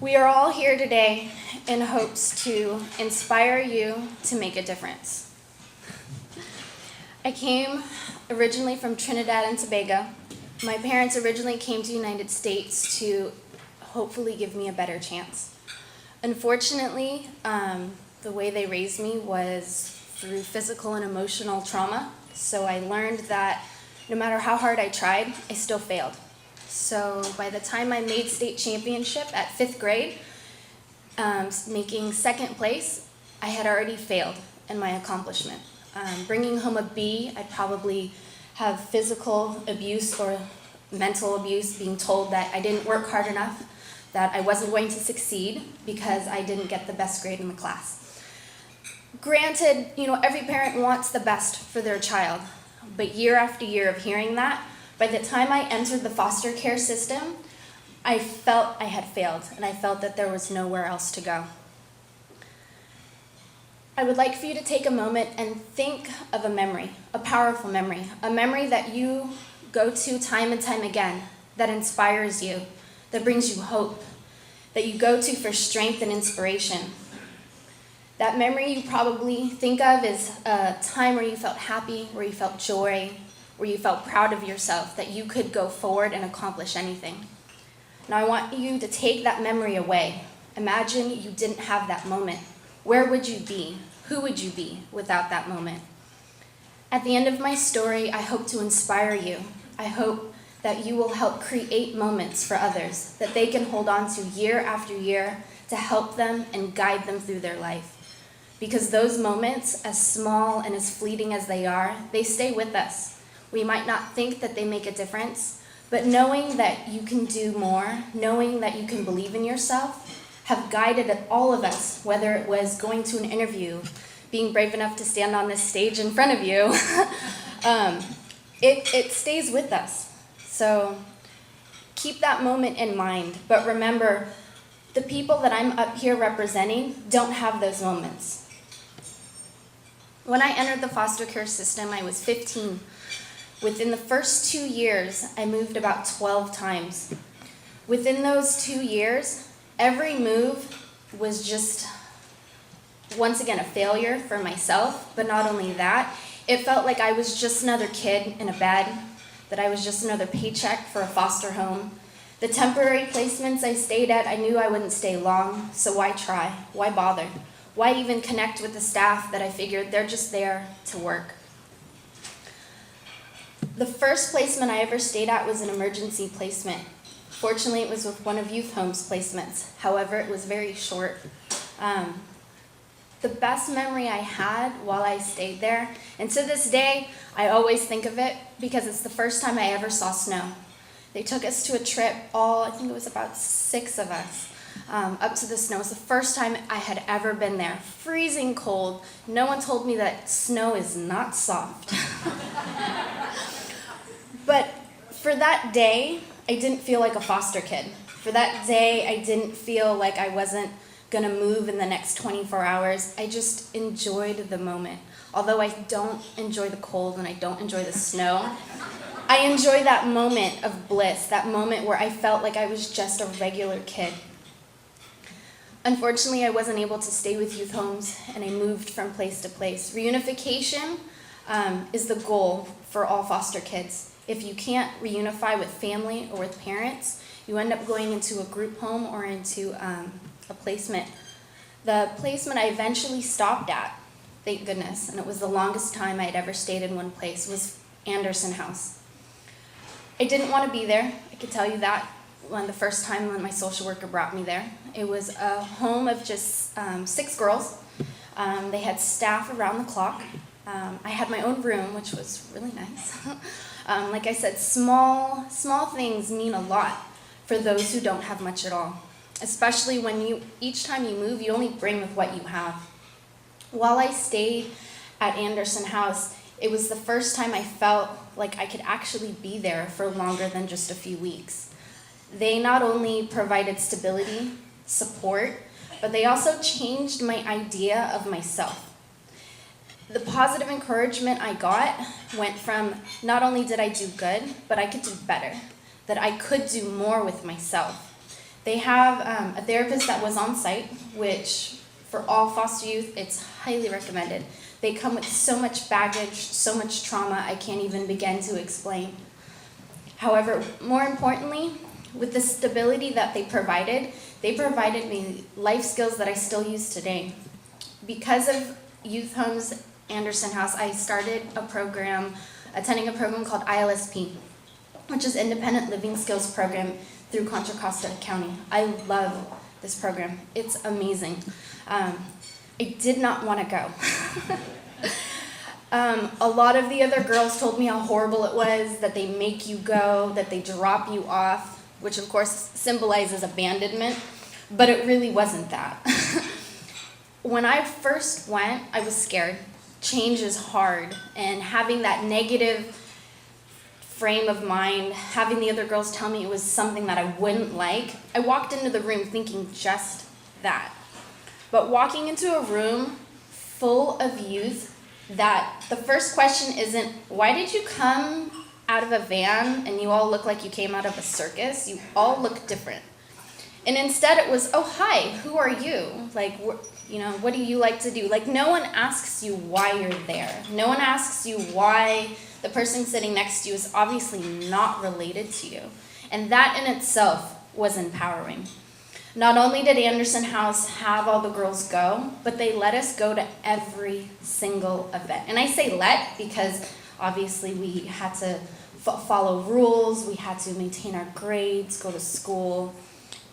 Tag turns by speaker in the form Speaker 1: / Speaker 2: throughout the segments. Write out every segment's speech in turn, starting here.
Speaker 1: We are all here today in hopes to inspire you to make a difference. I came originally from Trinidad and Tobago. My parents originally came to the United States to hopefully give me a better chance. Unfortunately, the way they raised me was through physical and emotional trauma, so I learned that no matter how hard I tried, I still failed. So by the time I made state championship at 5th grade, making 2nd place, I had already failed in my accomplishment. Bringing home a B, I'd probably have physical abuse or mental abuse, being told that I didn't work hard enough, that I wasn't going to succeed because I didn't get the best grade in the class. Granted, every parent wants the best for their child, but year after year of hearing that, by the time I entered the foster care system, I felt I had failed, and I felt that there was nowhere else to go. I would like for you to take a moment and think of a memory, a powerful memory, a memory that you go to time and time again, that inspires you, that brings you hope, that you go to for strength and inspiration. That memory you probably think of is a time where you felt happy, where you felt joy, where you felt proud of yourself, that you could go forward and accomplish anything. Now I want you to take that memory away. Imagine you didn't have that moment. Where would you be? Who would you be without that moment? At the end of my story, I hope to inspire you. I hope that you will help create moments for others that they can hold on to year after year to help them and guide them through their life. Because those moments, as small and as fleeting as they are, they stay with us. We might not think that they make a difference, but knowing that you can do more, knowing that you can believe in yourself, have guided all of us, whether it was going to an interview, being brave enough to stand on this stage in front of you, it stays with us. So keep that moment in mind, but remember, the people that I'm up here representing don't have those moments. When I entered the foster care system, I was 15. Within the first 2 years, I moved about 12 times. Within those 2 years, every move was just, once again, a failure for myself, but not only that, it felt like I was just another kid in a bed, that I was just another paycheck for a foster home. The temporary placements I stayed at, I knew I wouldn't stay long, so why try? Why bother? Why even connect with the staff that I figured they're just there to work? The first placement I ever stayed at was an emergency placement. Fortunately, it was with one of Youth Home's placements. However, it was very short. The best memory I had while I stayed there, and to this day, I always think of it because it's the first time I ever saw snow. They took us to a trip, I think it was about 6 of us, up to the snow. It was the first time I had ever been there. Freezing cold. No one told me that snow is not soft. But for that day, I didn't feel like a foster kid. For that day, I didn't feel like I wasn't going to move in the next 24 hours. I just enjoyed the moment. Although I don't enjoy the cold and I don't enjoy the snow, I enjoy that moment of bliss, that moment where I felt like I was just a regular kid. Unfortunately, I wasn't able to stay with youth homes, and I moved from place to place. Reunification is the goal for all foster kids. If you can't reunify with family or with parents, you end up going into a group home or into a placement. The placement I eventually stopped at, thank goodness, and it was the longest time I had ever stayed in one place, was Anderson House. I didn't want to be there, I could tell you that, the first time when my social worker brought me there. It was a home of just 6 girls. They had staff around the clock. I had my own room, which was really nice. Like I said, small things mean a lot for those who don't have much at all. Especially when each time you move, you only bring with what you have. While I stayed at Anderson House, it was the first time I felt like I could actually be there for longer than just a few weeks. They not only provided stability, support, but they also changed my idea of myself. The positive encouragement I got went from not only did I do good, but I could do better, that I could do more with myself. They have a therapist that was on site, which for all foster youth, it's highly recommended. They come with so much baggage, so much trauma, I can't even begin to explain. However, more importantly, with the stability that they provided me life skills that I still use today. Because of Youth Homes Anderson House, I started attending a program called ILSP, which is Independent Living Skills Program through Contra Costa County. I love this program. It's amazing. I did not want to go. A lot of the other girls told me how horrible it was, that they make you go, that they drop you off, which of course symbolizes abandonment, but it really wasn't that. When I first went, I was scared. Change is hard, and having that negative frame of mind, having the other girls tell me it was something that I wouldn't like, I walked into the room thinking just that. But walking into a room full of youth, that the first question isn't, why did you come out of a van and you all look like you came out of a circus? You all look different. And instead it was, oh, hi, who are you? Like, what do you like to do? Like, no one asks you why you're there. No one asks you why the person sitting next to you is obviously not related to you. And that in itself was empowering. Not only did Anderson House have all the girls go, but they let us go to every single event. And I say let because obviously we had to follow rules, we had to maintain our grades, go to school.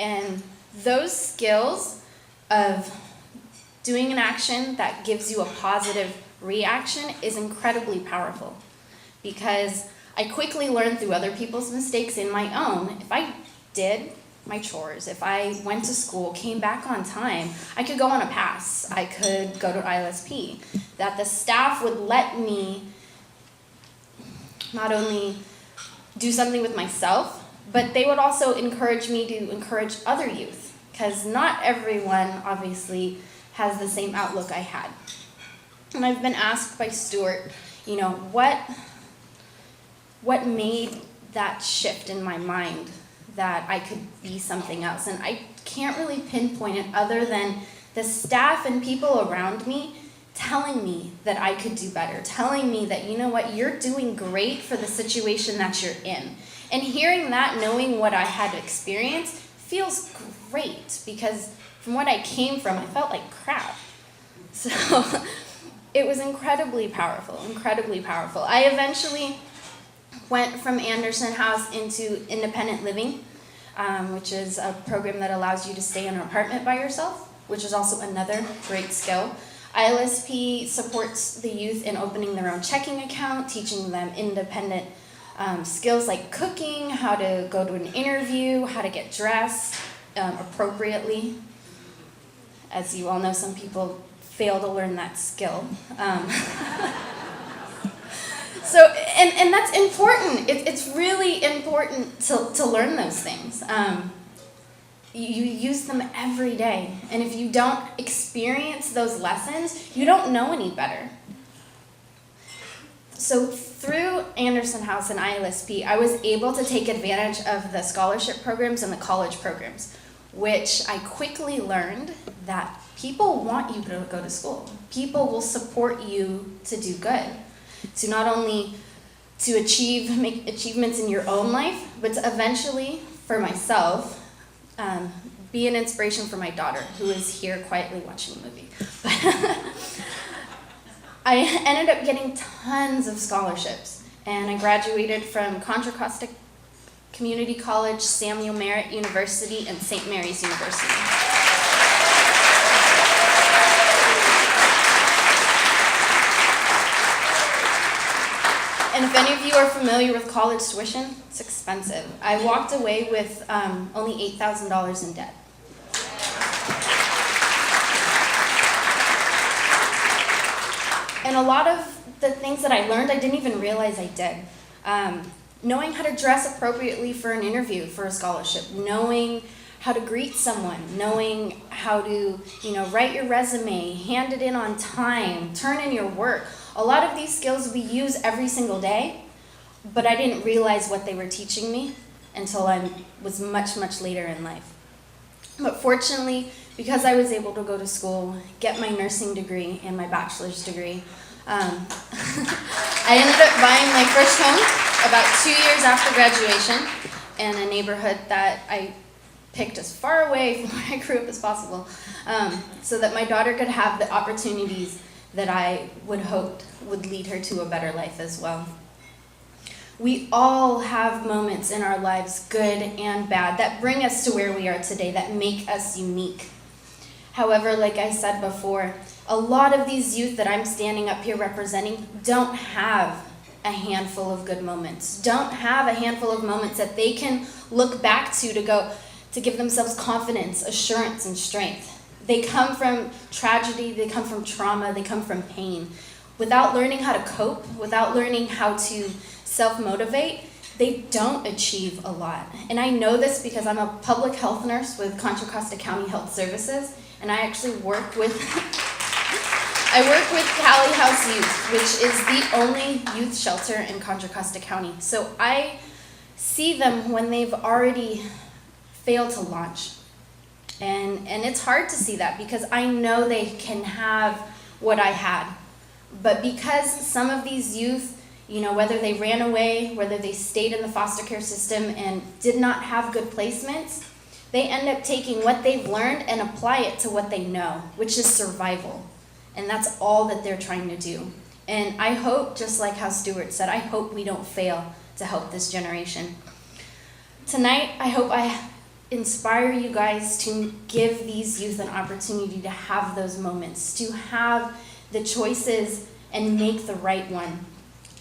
Speaker 1: And those skills of doing an action that gives you a positive reaction is incredibly powerful, because I quickly learned through other people's mistakes and my own, if I did my chores, if I went to school, came back on time, I could go on a pass, I could go to ILSP, that the staff would let me not only do something with myself, but they would also encourage me to encourage other youth, because not everyone obviously has the same outlook I had. And I've been asked by Stuart, what made that shift in my mind that I could be something else? And I can't really pinpoint it other than the staff and people around me telling me that I could do better, telling me that, you're doing great for the situation that you're in. And hearing that, knowing what I had experienced, feels great, because from what I came from, I felt like crap. So it was incredibly powerful, incredibly powerful. I eventually went from Anderson House into independent living, which is a program that allows you to stay in an apartment by yourself, which is also another great skill. ILSP supports the youth in opening their own checking account, teaching them independent skills like cooking, how to go to an interview, how to get dressed appropriately. As you all know, some people fail to learn that skill. So, and that's important. It's really important to learn those things. You use them every day. And if you don't experience those lessons, you don't know any better. So through Anderson House and ILSP, I was able to take advantage of the scholarship programs and the college programs, which I quickly learned that people want you to go to school. People will support you to do good, to not only to make achievements in your own life, but to eventually, for myself, be an inspiration for my daughter, who is here quietly watching a movie. I ended up getting tons of scholarships, and I graduated from Contra Costa Community College, Samuel Merritt University, and St. Mary's University. And if any of you are familiar with college tuition, it's expensive. I walked away with only $8,000 in debt. And a lot of the things that I learned, I didn't even realize I did. Knowing how to dress appropriately for an interview for a scholarship, knowing how to greet someone, knowing how to, write your resume, hand it in on time, turn in your work. A lot of these skills we use every single day, but I didn't realize what they were teaching me until I was much, much later in life. But fortunately, because I was able to go to school, get my nursing degree and my bachelor's degree, I ended up buying my first home about 2 years after graduation in a neighborhood that I picked as far away from where I grew up as possible, so that my daughter could have the opportunities that I would hope would lead her to a better life as well. We all have moments in our lives, good and bad, that bring us to where we are today, that make us unique. However, like I said before, a lot of these youth that I'm standing up here representing don't have a handful of good moments, don't have a handful of moments that they can look back to give themselves confidence, assurance, and strength. They come from tragedy, they come from trauma, they come from pain. Without learning how to cope, without learning how to self-motivate, they don't achieve a lot. And I know this because I'm a public health nurse with Contra Costa County Health Services, and I actually work with Cali House Youth, which is the only youth shelter in Contra Costa County. So I see them when they've already failed to launch. And it's hard to see that because I know they can have what I had. But because some of these youth, whether they ran away, whether they stayed in the foster care system and did not have good placements, they end up taking what they've learned and apply it to what they know, which is survival. And that's all that they're trying to do. And I hope, just like how Stuart said, I hope we don't fail to help this generation. Tonight, I hope I inspire you guys to give these youth an opportunity to have those moments, to have the choices and make the right one.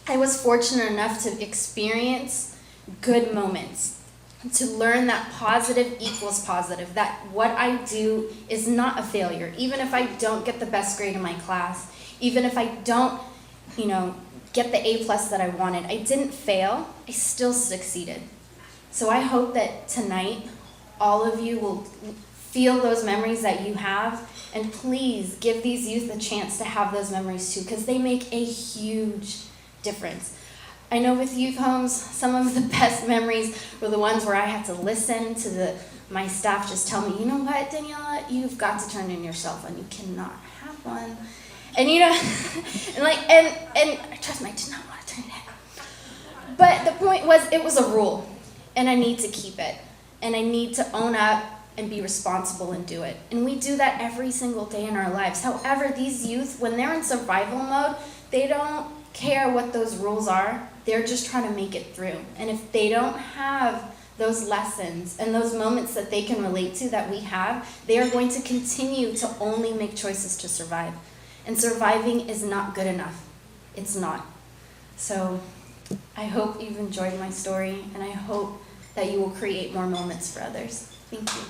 Speaker 1: I was fortunate enough to experience good moments, to learn that positive equals positive, that what I do is not a failure. Even if I don't get the best grade in my class, even if I don't, get the A+ that I wanted, I didn't fail, I still succeeded. So I hope that tonight, all of you will feel those memories that you have, and please give these youth a chance to have those memories too, because they make a huge difference. I know with youth homes, some of the best memories were the ones where I had to listen to my staff just tell me, you know what, Daniella, you've got to turn in your cell phone. You cannot have one. And and trust me, I did not want to turn it in. But the point was, it was a rule, and I need to keep it. And I need to own up and be responsible and do it. And we do that every single day in our lives. However, these youth, when they're in survival mode, they don't care what those rules are. They're just trying to make it through. And if they don't have those lessons and those moments that they can relate to that we have, they are going to continue to only make choices to survive. And surviving is not good enough. It's not. So I hope you've enjoyed my story, and I hope that you will create more moments for others. Thank you.